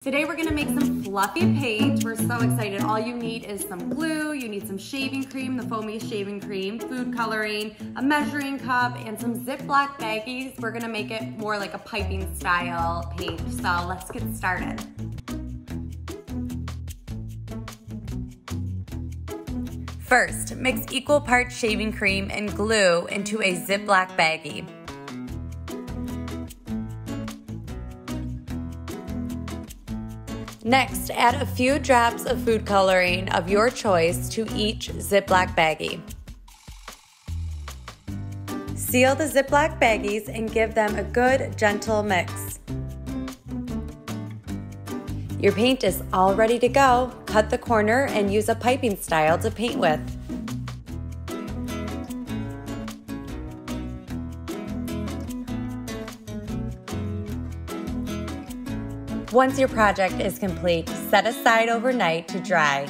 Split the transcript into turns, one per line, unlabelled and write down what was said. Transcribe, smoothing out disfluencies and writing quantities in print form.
Today we're gonna make some fluffy paint. We're so excited. All you need is some glue, you need some shaving cream, the foamy shaving cream, food coloring, a measuring cup, and some Ziploc baggies. We're gonna make it more like a piping style paint. So let's get started. First, mix equal parts shaving cream and glue into a Ziploc baggie. Next, add a few drops of food coloring of your choice to each Ziploc baggie. Seal the Ziploc baggies and give them a good, gentle mix. Your paint is all ready to go. Cut the corner and use a piping style to paint with. Once your project is complete, set aside overnight to dry.